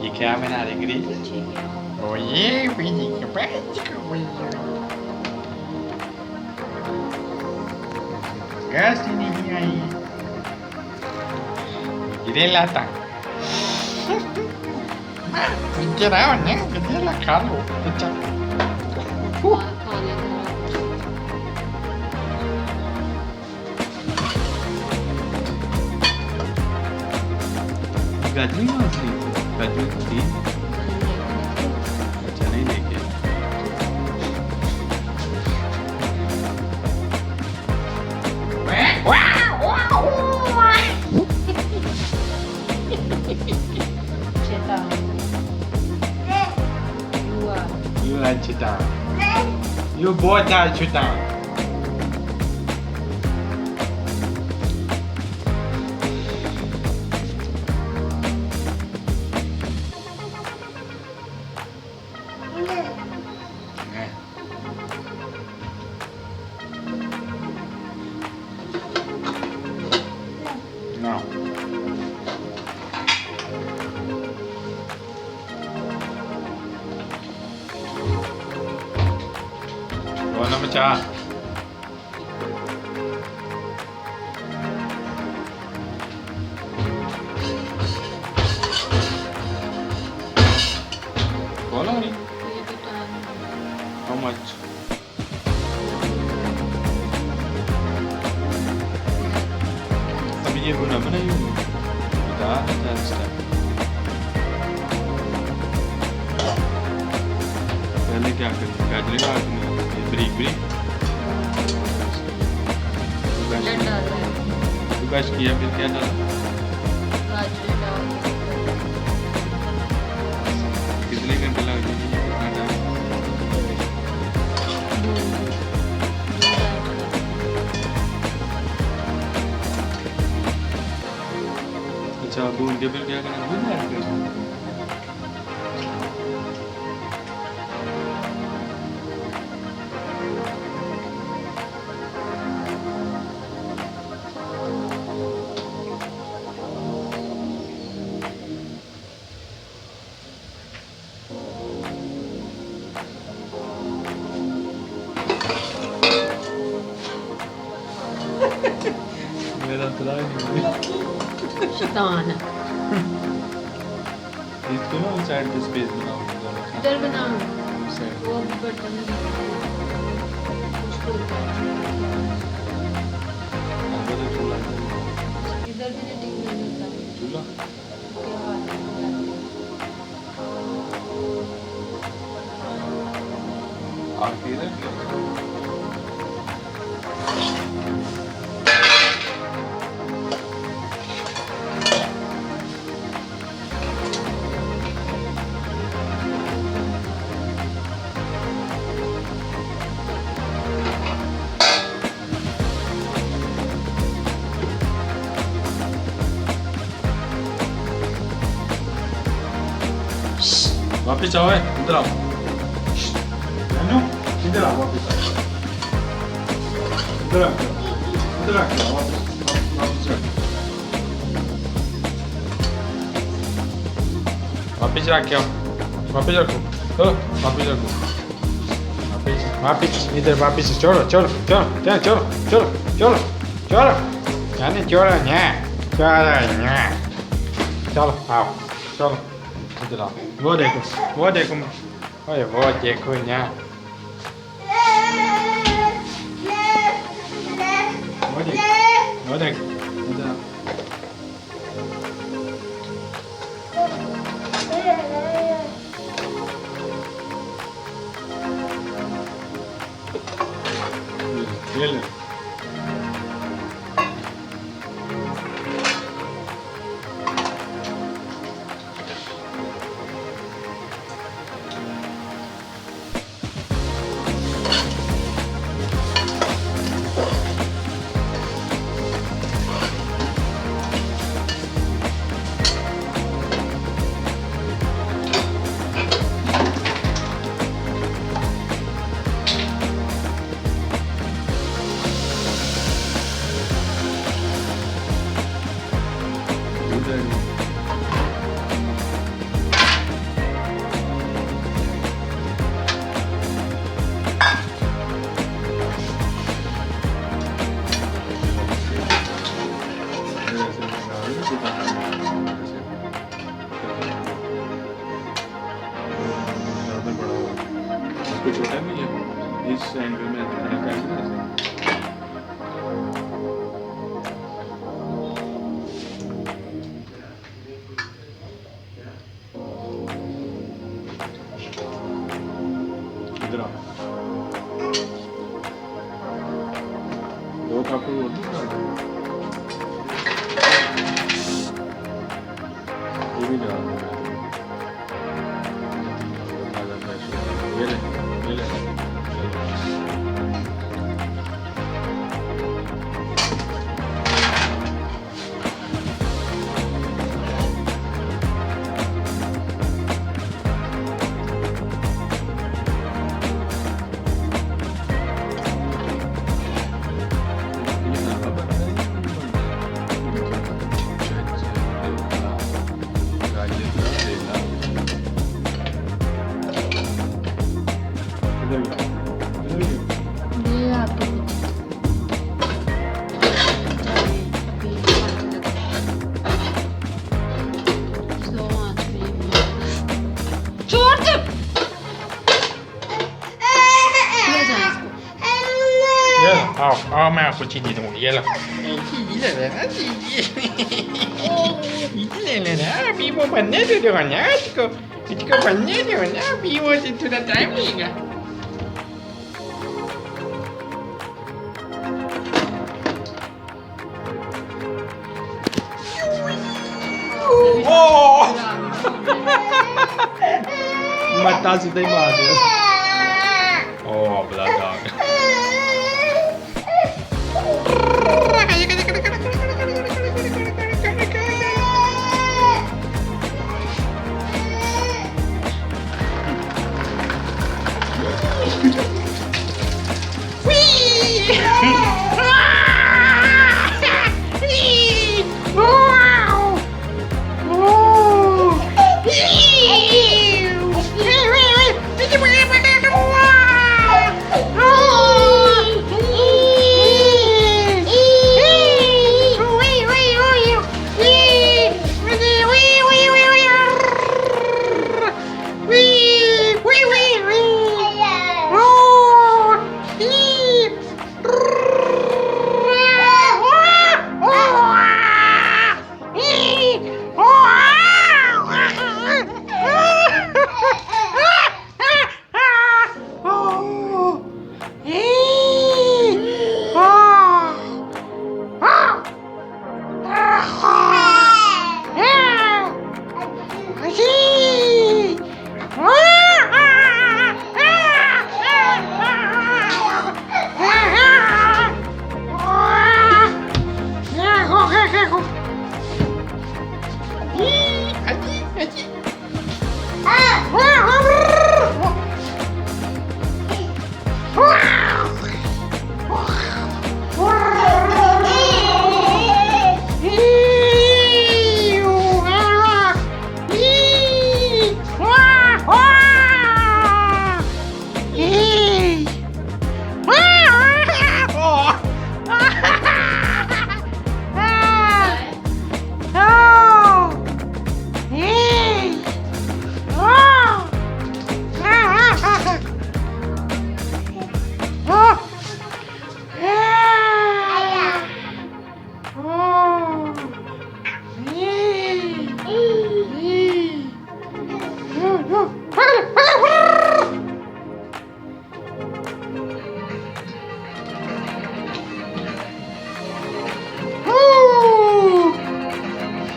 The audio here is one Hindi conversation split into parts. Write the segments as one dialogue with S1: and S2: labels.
S1: ये क्या बना रही ग्रीन? ओ ये बीजी के पैच को गैस ही नहीं आई। गिरे लाता गिरा ना गिरे ला खा लो अच्छा गाजर कौन सी गाजर थी अच्छा नहीं लेके You like cheetah. You both are cheetah. No. Walang macam. Walang ni. How much? Tapi ये guna mana you? Dah, start. पहले क्या करें? गाजर काटनी है, ब्रिक गाज किया फिर क्या डाला? कितने घंटे लग जाएंगे कितना डाला? अच्छा भून के फिर क्या करना? भून ऐड करना मेरा तला नहीं
S2: शैतान
S1: इसको ना साइड पे स्पेस बनाओ
S2: इधर बनाओ
S1: साइड
S2: वो बटन इधर भी नहीं टिकने देता
S1: चूल्हा आखिर वापिस आओ इधर आओ नन्नू इधर आओ वापिस इधर आओ वापिस रख के आओ वापिस रखो चलो वापिस रखो वापिस इधर वापिस चलो चलो चलो चलो चलो चलो चलो चलो यानी चलो चलो आओ चलो इधर आओ वो देखो ओए वो देखो यहाँ वो देख इधर आओ ये ले
S3: इसको छोटा नहीं है, इस एंगल में खाना खाएंगे ना। इधर आओ, 2 कप और ये भी डाल दो। ये ले, ये ले।
S2: ये आपके स्लो आंच में छोड़ दे ले जाए इसको
S1: ये लो, आओ मैं आपको चीज़ी दूँगी, ये लो। चीज़ी ले लेना, चीज़ी। चीज़ी ले लेना, अभी वो बनने दो ना इसको बनने दो ना, अभी वो थोड़ा टाइम लेगा। मत्ता सीधा ही मार दिया। ओह बड़ा डॉग।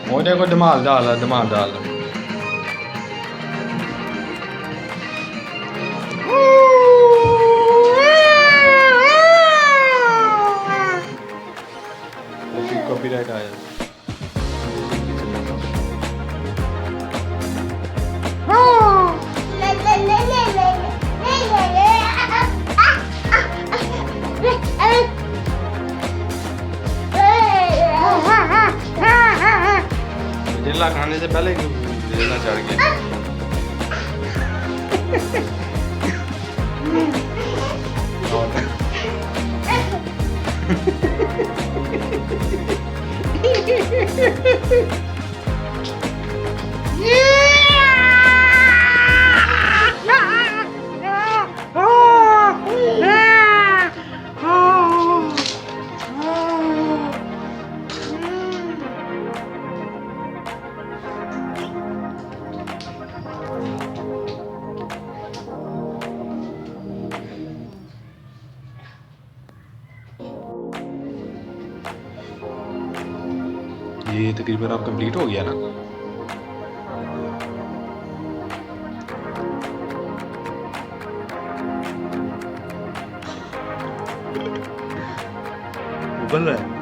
S1: वो देखो धमाल डाल रहा, धमाल डाल रहा। कॉपीराइट आया। जिला खाने से पहले जिला चढ़ गया।
S4: ये तकरीबन अब कंप्लीट हो गया ना। उबल रहा है।